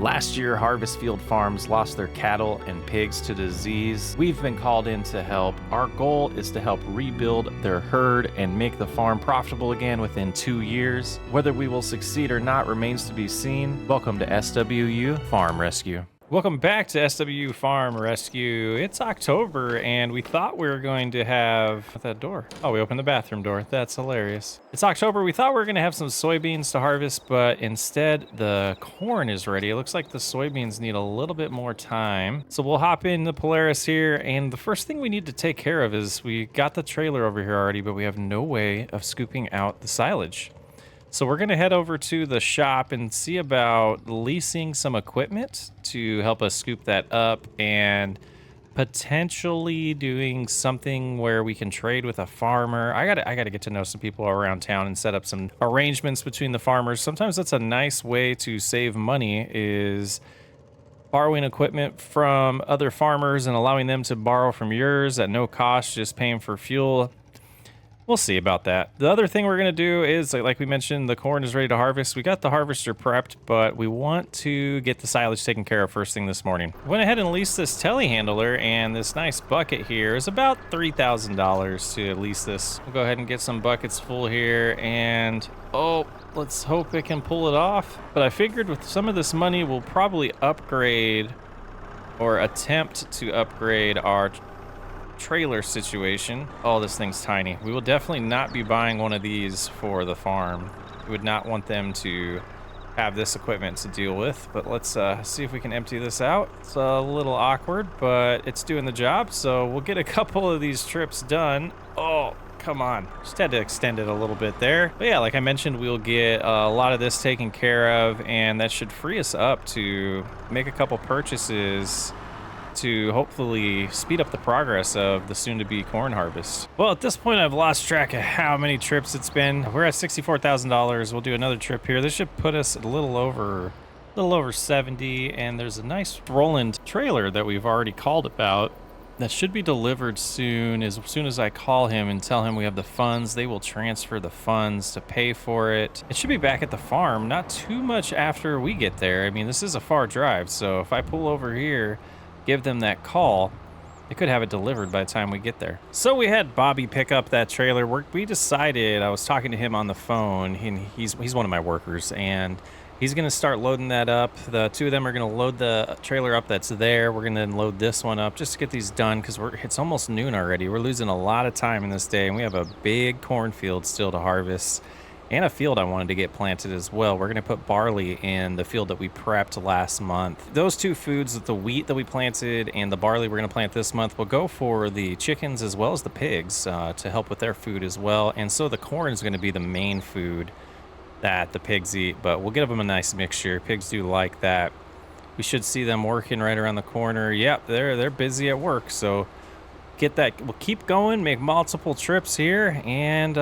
Last year, Harvest Field Farms lost their cattle and pigs to disease. We've been called in to help. Our goal is to help rebuild their herd and make the farm profitable again within 2 years. Whether we will succeed or not remains to be seen. Welcome to SWU Farm Rescue. Welcome back to SWU Farm Rescue. It's October, and we thought we were going to have that door. Oh, we opened the bathroom door. That's hilarious. It's October. We thought we were going to have some soybeans to harvest, but instead the corn is ready. It looks like the soybeans need a little bit more time. So we'll hop in the Polaris here, and the first thing we need to take care of is we got the trailer over here already, but we have no way of scooping out the silage. So we're going to head over to the shop and see about leasing some equipment to help us scoop that up and potentially doing something where we can trade with a farmer. I gotta get to know some people around town and set up some arrangements between the farmers. Sometimes that's a nice way to save money, is borrowing equipment from other farmers and allowing them to borrow from yours at no cost, just paying for fuel. We'll see about that. The other thing we're going to do is, like we mentioned, the corn is ready to harvest. We got the harvester prepped, but we want to get the silage taken care of first thing this morning. Went ahead and leased this telehandler, and this nice bucket here is about $3,000 to lease this. We'll go ahead and get some buckets full here, and let's hope it can pull it off. But I figured with some of this money, we'll probably upgrade or attempt to upgrade our trailer situation. Oh, this thing's tiny. We will definitely not be buying one of these for the farm. We would not want them to have this equipment to deal with, but let's see if we can empty this out. It's a little awkward, but it's doing the job, so we'll get a couple of these trips done. Oh, come on. Just had to extend it a little bit there. But yeah, like I mentioned, we'll get a lot of this taken care of, and that should free us up to make a couple purchases to hopefully speed up the progress of the soon-to-be corn harvest. Well, at this point, I've lost track of how many trips it's been. We're at $64,000. We'll do another trip here. This should put us a little over 70, and there's a nice Roland trailer that we've already called about that should be delivered soon. As soon as I call him and tell him we have the funds, they will transfer the funds to pay for it. It should be back at the farm not too much after we get there. I mean, this is a far drive, so if I pull over here, give them that call, they could have it delivered by the time we get there. So we had Bobby pick up that trailer. We decided, I was talking to him on the phone, and he's one of my workers, and he's going to start loading that up. The two of them are going to load the trailer up that's there. We're going to load this one up just to get these done, because it's almost noon already. We're losing a lot of time in this day, and we have a big cornfield still to harvest, and a field I wanted to get planted as well. We're going to put barley in the field that we prepped last month. Those two foods, the wheat that we planted and the barley we're going to plant this month, will go for the chickens as well as the pigs to help with their food as well. And so the corn is going to be the main food that the pigs eat, but we'll give them a nice mixture. Pigs do like that. We should see them working right around the corner. Yep, they're busy at work, so get that. We'll keep going, make multiple trips here, and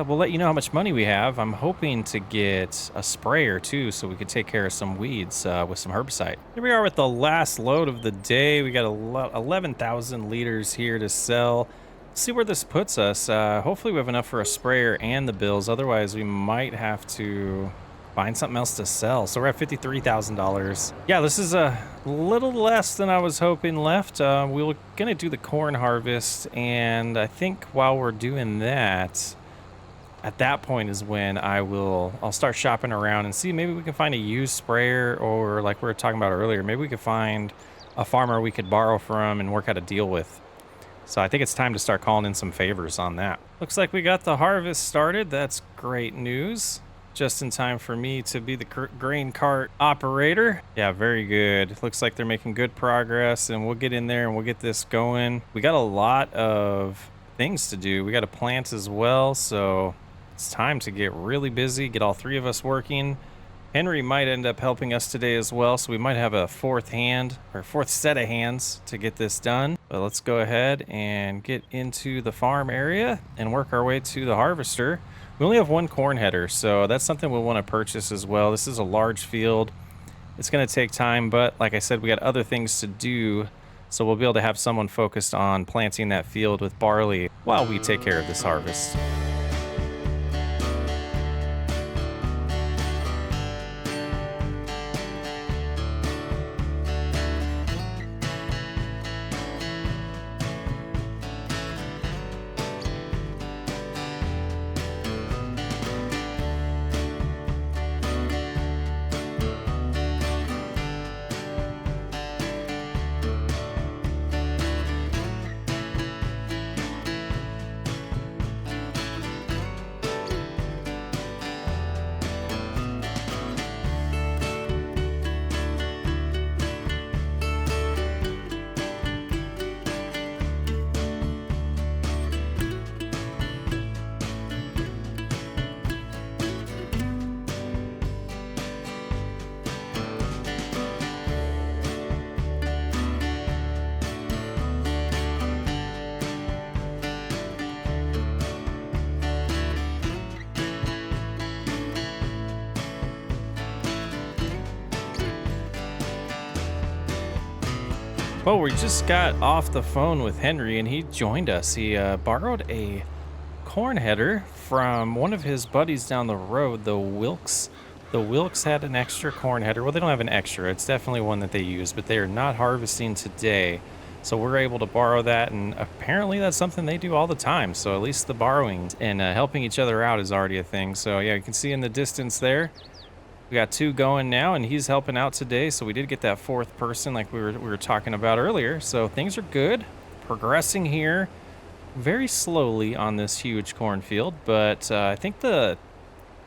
we'll let you know how much money we have. I'm hoping to get a sprayer too, so we could take care of some weeds with some herbicide. Here we are with the last load of the day. We got 11,000 liters here to sell. Let's see where this puts us. Hopefully we have enough for a sprayer and the bills. Otherwise we might have to find something else to sell. So we're at $53,000. Yeah, this is a little less than I was hoping left. We were gonna do the corn harvest, and I think while we're doing that, at that point is when I'll start shopping around and see maybe we can find a used sprayer, or like we were talking about earlier, maybe we could find a farmer we could borrow from and work out a deal with. So I think it's time to start calling in some favors on that. Looks like we got the harvest started. That's great news. Just in time for me to be the grain cart operator. Yeah, very good. Looks like they're making good progress, and we'll get in there and we'll get this going. We got a lot of things to do. We got to plant as well, so it's time to get really busy, get all three of us working. Henry might end up helping us today as well, so we might have a fourth set of hands to get this done. But let's go ahead and get into the farm area and work our way to the harvester. We only have one corn header, so that's something we'll want to purchase as well. This is a large field. It's going to take time, but like I said, we got other things to do, so we'll be able to have someone focused on planting that field with barley while we take care of this harvest. Well, we just got off the phone with Henry and he joined us. He borrowed a corn header from one of his buddies down the road, the Wilks. The Wilks had an extra corn header. Well, they don't have an extra. It's definitely one that they use, but they are not harvesting today. So we're able to borrow that, and apparently that's something they do all the time. So at least the borrowing and helping each other out is already a thing. So yeah, you can see in the distance there, we got 2 going now, and he's helping out today. So we did get that 4th person like we were talking about earlier. So things are good, progressing here very slowly on this huge cornfield. But I think the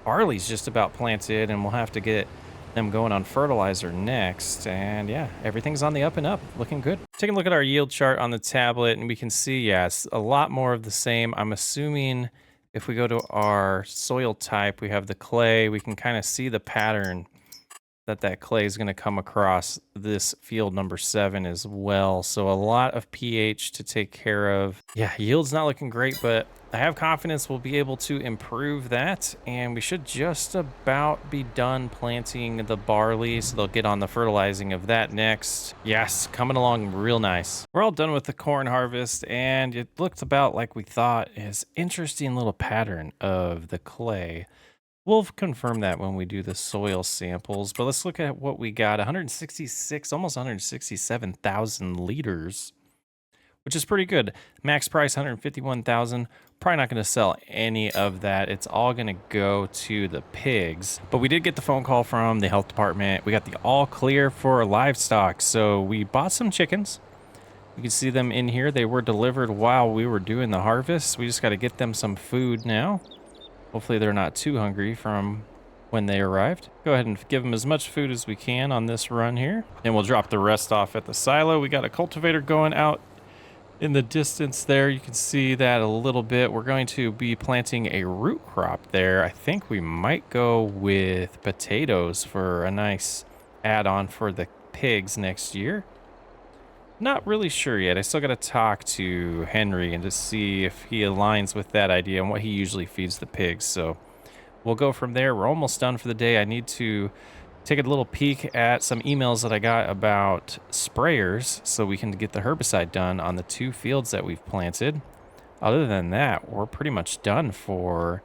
barley's just about planted, and we'll have to get them going on fertilizer next. And yeah, everything's on the up and up, looking good. Taking a look at our yield chart on the tablet, and we can see, yes, a lot more of the same. I'm assuming if we go to our soil type, we have the clay. We can kind of see the pattern that clay is going to come across this field number 7 as well. So a lot of pH to take care of. Yeah, yield's not looking great, but I have confidence we'll be able to improve that, and we should just about be done planting the barley, so they'll get on the fertilizing of that next. Yes, coming along real nice. We're all done with the corn harvest, and it looked about like we thought. Is interesting little pattern of the clay. We'll confirm that when we do the soil samples, but let's look at what we got. 166, almost 167,000 liters, which is pretty good. Max price 151,000. Probably not going to sell any of that. It's all going to go to the pigs. But we did get the phone call from the health department. We got the all clear for livestock. So we bought some chickens. You can see them in here. They were delivered while we were doing the harvest. We just got to get them some food now. Hopefully they're not too hungry from when they arrived. Go ahead and give them as much food as we can on this run here. And we'll drop the rest off at the silo. We got a cultivator going out in the distance there. You can see that a little bit. We're going to be planting a root crop there. I think we might go with potatoes for a nice add-on for the pigs next year. Not really sure yet. I still got to talk to Henry and to see if he aligns with that idea and what he usually feeds the pigs. So we'll go from there. We're almost done for the day. I need to take a little peek at some emails that I got about sprayers so we can get the herbicide done on the 2 fields that we've planted. Other than that, we're pretty much done for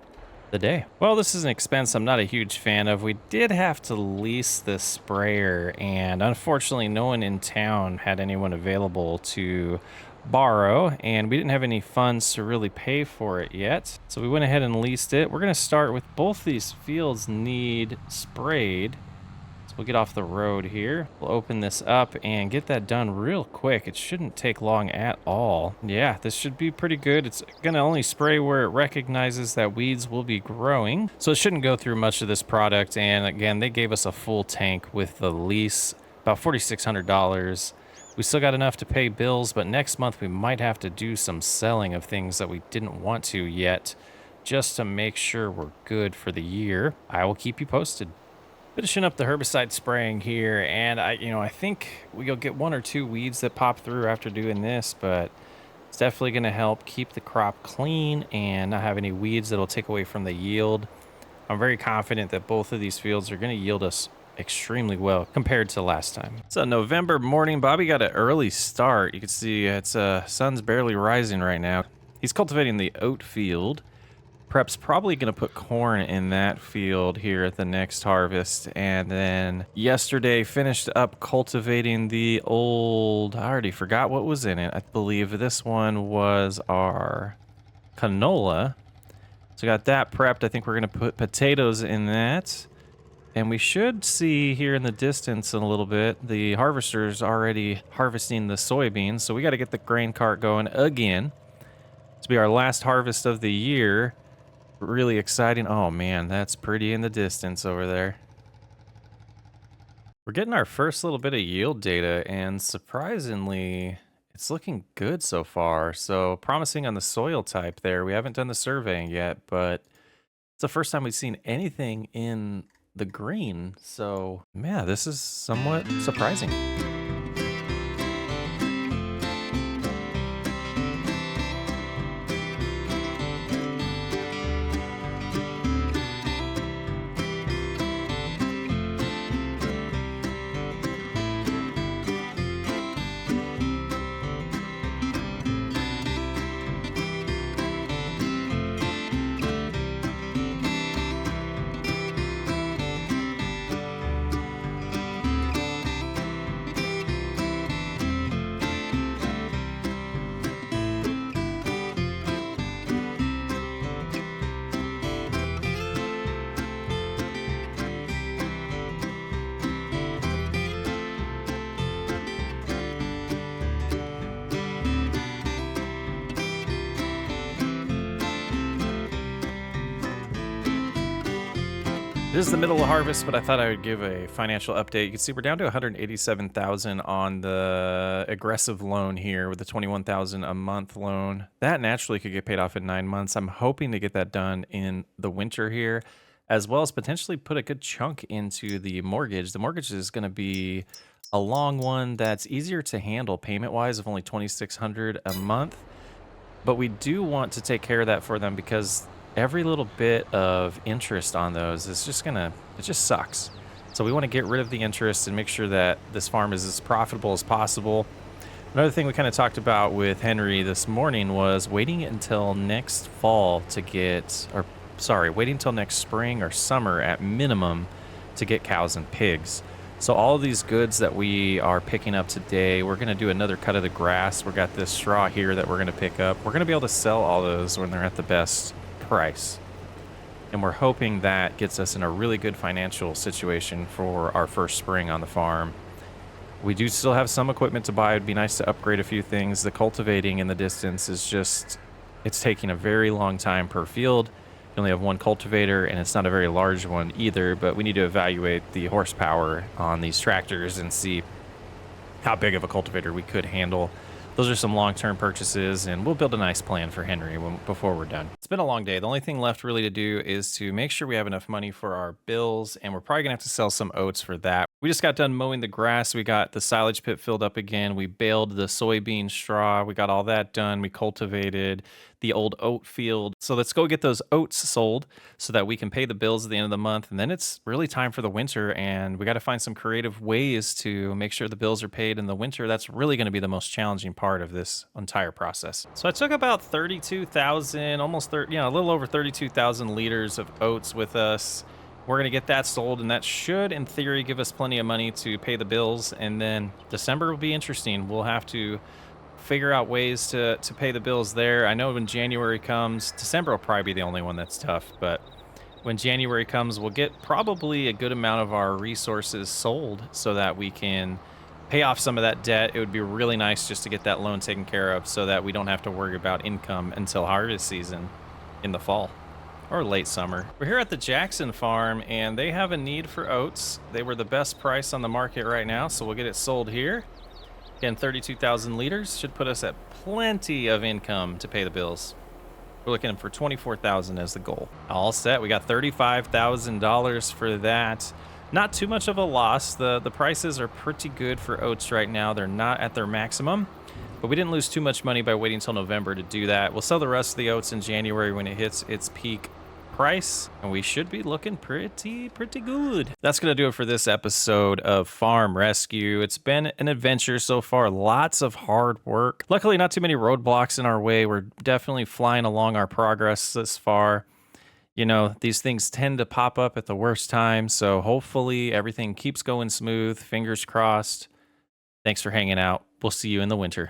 the day. Well, this is an expense I'm not a huge fan of. We did have to lease the sprayer, and unfortunately no one in town had anyone available to borrow, and we didn't have any funds to really pay for it yet. So we went ahead and leased it. We're going to start with both these fields need sprayed. So we'll get off the road here. We'll open this up and get that done real quick. It shouldn't take long at all. Yeah, this should be pretty good. It's going to only spray where it recognizes that weeds will be growing. So it shouldn't go through much of this product. And again, they gave us a full tank with the lease, about $4,600. We still got enough to pay bills, but next month we might have to do some selling of things that we didn't want to yet, just to make sure we're good for the year. I will keep you posted. Finishing up the herbicide spraying here, and I think we'll get 1 or 2 weeds that pop through after doing this, but it's definitely going to help keep the crop clean and not have any weeds that'll take away from the yield. I'm very confident that both of these fields are going to yield us extremely well compared to last time. It's a November morning. Bobby got an early start. You can see it's sun's barely rising right now. He's cultivating the oat field. Prep's probably going to put corn in that field here at the next harvest. And then yesterday finished up cultivating the old, I already forgot what was in it. I believe this one was our canola. So got that prepped. I think we're going to put potatoes in that. And we should see here in the distance in a little bit, the harvester's already harvesting the soybeans. So we got to get the grain cart going again. This will be our last harvest of the year. Really exciting. Oh man, that's pretty in the distance over there. We're getting our first little bit of yield data, and surprisingly, it's looking good so far. So promising on the soil type there. We haven't done the surveying yet, but it's the first time we've seen anything in the green. So yeah, this is somewhat surprising. It is the middle of harvest, but I thought I would give a financial update. You can see we're down to 187,000 on the aggressive loan here with the 21,000 a month loan. That naturally could get paid off in 9 months. I'm hoping to get that done in the winter here, as well as potentially put a good chunk into the mortgage. The mortgage is going to be a long one that's easier to handle payment-wise of only 2,600 a month. But we do want to take care of that for them because every little bit of interest on those is just it just sucks. So we want to get rid of the interest and make sure that this farm is as profitable as possible. Another thing we kind of talked about with Henry this morning was waiting until next fall to get, or sorry, waiting until next spring or summer at minimum to get cows and pigs. So all of these goods that we are picking up today, we're going to do another cut of the grass. We've got this straw here that we're going to pick up. We're going to be able to sell all those when they're at the best price. And we're hoping that gets us in a really good financial situation for our first spring on the farm. We do still have some equipment to buy. It'd be nice to upgrade a few things. The cultivating in the distance is just, it's taking a very long time per field. We only have one cultivator, and it's not a very large one either, but we need to evaluate the horsepower on these tractors and see how big of a cultivator we could handle. Those are some long-term purchases, and we'll build a nice plan for Henry before we're done. It's been a long day. The only thing left really to do is to make sure we have enough money for our bills, and we're probably going to have to sell some oats for that. We just got done mowing the grass. We got the silage pit filled up again. We baled the soybean straw. We got all that done. We cultivated the old oat field. So let's go get those oats sold so that we can pay the bills at the end of the month. And then it's really time for the winter, and we got to find some creative ways to make sure the bills are paid in the winter. That's really going to be the most challenging part of this entire process. So I took about 32,000, almost 30, a little over 32,000 liters of oats with us. We're going to get that sold, and that should, in theory, give us plenty of money to pay the bills. And then December will be interesting. We'll have to figure out ways to pay the bills there. I know when January comes, December will probably be the only one that's tough, but when January comes, we'll get probably a good amount of our resources sold so that we can pay off some of that debt. It would be really nice just to get that loan taken care of so that we don't have to worry about income until harvest season in the fall. Or late summer. We're here at the Jackson farm, and they have a need for oats. They were the best price on the market right now, so we'll get it sold here. Again, 32,000 liters should put us at plenty of income to pay the bills. We're looking for 24,000 as the goal. All set. We got $35,000 for that. Not too much of a loss. The prices are pretty good for oats right now. They're not at their maximum, but we didn't lose too much money by waiting until November to do that. We'll sell the rest of the oats in January when it hits its peak price, and we should be looking pretty good. That's gonna do it for this episode of Farm Rescue. It's been an adventure so far, lots of hard work. Luckily, not too many roadblocks in our way. We're definitely flying along our progress this far. You know, these things tend to pop up at the worst time, so hopefully everything keeps going smooth. Fingers crossed. Thanks for hanging out. We'll see you in the winter.